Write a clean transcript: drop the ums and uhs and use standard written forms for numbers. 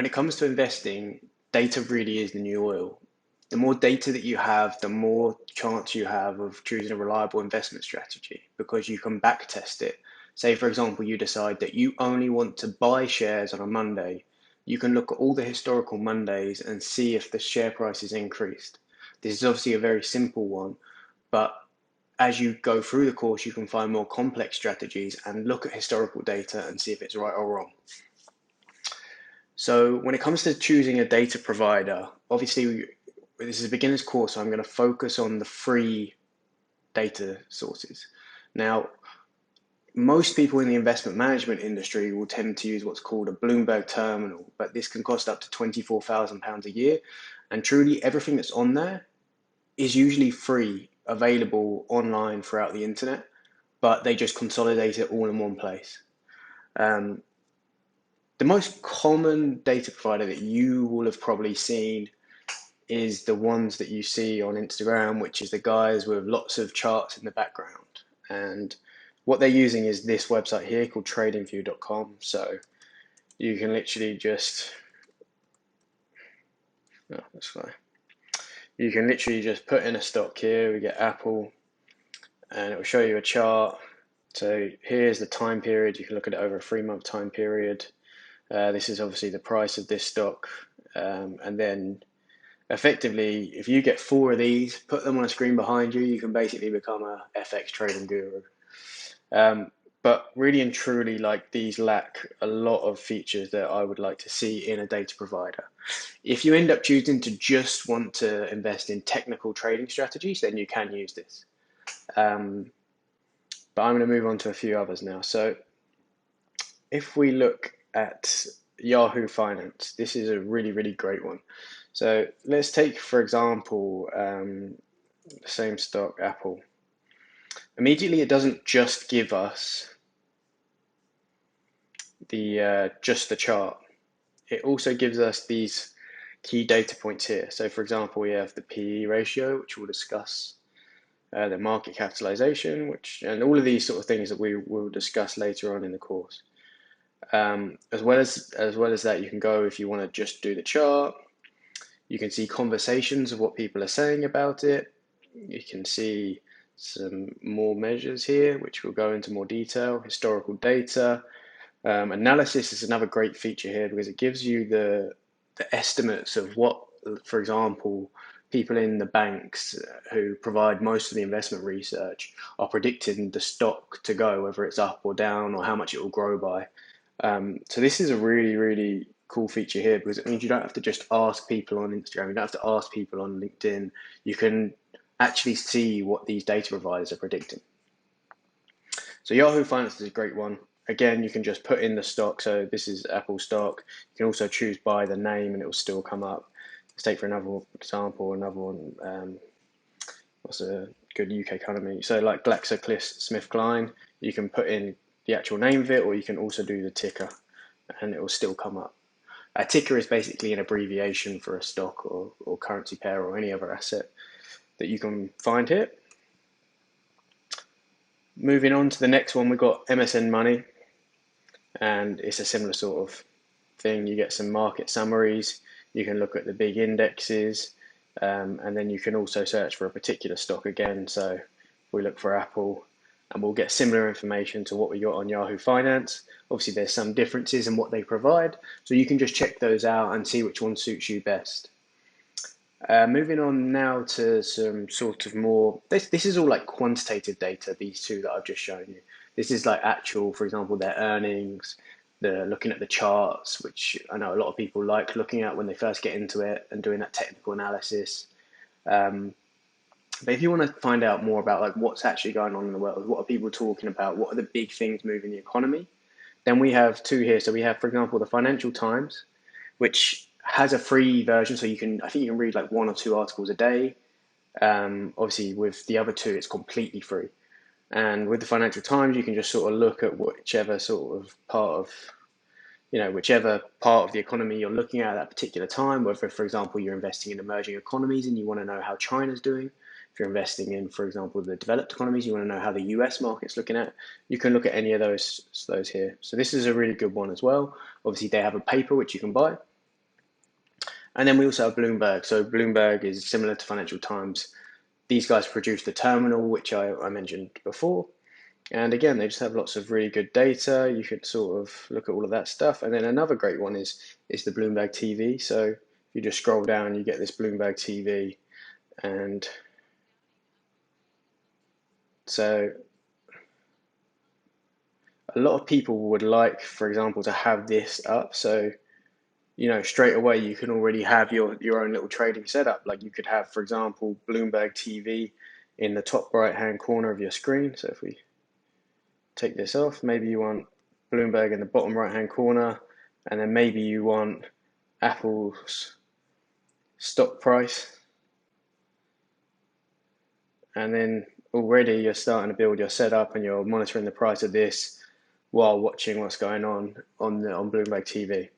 when it comes to investing, data really is the new oil. The more data that you have, the more chance you have of choosing a reliable investment strategy because you can back test it. Say, for example, you decide that you only want to buy shares on a Monday. You can look at all the historical Mondays and see if the share price is increased. This is obviously a very simple one, but as you go through the course, you can find more complex strategies and look at historical data and see if it's right or wrong. So when it comes to choosing a data provider, obviously this is a beginner's course, so I'm going to focus on the free data sources. Now, most people in the investment management industry will tend to use what's called a Bloomberg terminal, but this can cost up to £24,000 a year. And truly everything that's on there is usually free, available online throughout the internet, but they just consolidate it all in one place. Um, the most common data provider that you will have probably seen is the ones that you see on Instagram, which is the guys with lots of charts in the background. And what they're using is this website here called tradingview.com. So you can literally just, oh, that's fine. You can literally just put in a stock here. We get Apple, and it will show you a chart. So here's the time period. You can look at it over a 3-month time period. This is obviously the price of this stock. And then effectively, if you get 4 of these, put them on a screen behind you, you can basically become a FX trading guru. But really and truly, like, these lack a lot of features that I would like to see in a data provider. If you end up choosing to just want to invest in technical trading strategies, then you can use this. But I'm going to move on to a few others now. So if we look at Yahoo Finance, this is a really, really great one. So let's take, for example, the same stock, Apple. Immediately, it doesn't just give us the just the chart. It also gives us these key data points here. So for example, we have the PE ratio, which we'll discuss, the market capitalization, and all of these sort of things that we will discuss later on in the course. As well as that, you can go, if you want to just do the chart, you can see conversations of what people are saying about it. You can see some more measures here, which will go into more detail, historical data. Analysis is another great feature here because it gives you the estimates of what, for example, people in the banks who provide most of the investment research are predicting the stock to go, whether it's up or down or how much it will grow by. So this is a really, really cool feature here because it means you don't have to just ask people on Instagram, you don't have to ask people on LinkedIn. You can actually see what these data providers are predicting. So Yahoo Finance is a great one. Again, you can just put in the stock. So this is Apple stock. You can also choose by the name and it will still come up. Let's take for another example, another one. What's a good UK company? So like GlaxoSmithKline, you can put in the actual name of it, or you can also do the ticker and it will still come up. A ticker is basically an abbreviation for a stock or currency pair or any other asset that you can find here. Moving on to the next one, we've got MSN Money, and it's a similar sort of thing. You get some market summaries, you can look at the big indexes, and then you can also search for a particular stock again. So we look for Apple, and we'll get similar information to what we got on Yahoo Finance. Obviously, there's some differences in what they provide, so you can just check those out and see which one suits you best. Moving on now to some sort of more, this is all like quantitative data, these two that I've just shown you. This is like actual, for example, their earnings, looking at the charts, which I know a lot of people like looking at when they first get into it and doing that technical analysis. But if you want to find out more about like what's actually going on in the world, what are people talking about, what are the big things moving the economy, then we have two here. So we have, for example, the Financial Times, which has a free version, so I think you can read like 1 or 2 articles a day. Obviously, with the other two, it's completely free. And with the Financial Times, you can just sort of look at whichever part of the economy you're looking at that particular time. Whether, for example, you're investing in emerging economies and you want to know how China's doing. If you're investing in, for example, the developed economies, you want to know how the US market's looking at. You can look at any of those here. So this is a really good one as well. Obviously, they have a paper which you can buy. And then we also have Bloomberg. So Bloomberg is similar to Financial Times. These guys produce the terminal, which I mentioned before. And again, they just have lots of really good data. You could sort of look at all of that stuff. And then another great one is the Bloomberg TV. So if you just scroll down, you get this Bloomberg TV. And so a lot of people would like, for example, to have this up. So, straight away you can already have your own little trading setup. Like you could have, for example, Bloomberg TV in the top right hand corner of your screen. So if we take this off, maybe you want Bloomberg in the bottom right hand corner, and then maybe you want Apple's stock price, and then already you're starting to build your setup and you're monitoring the price of this while watching what's going on Bloomberg TV.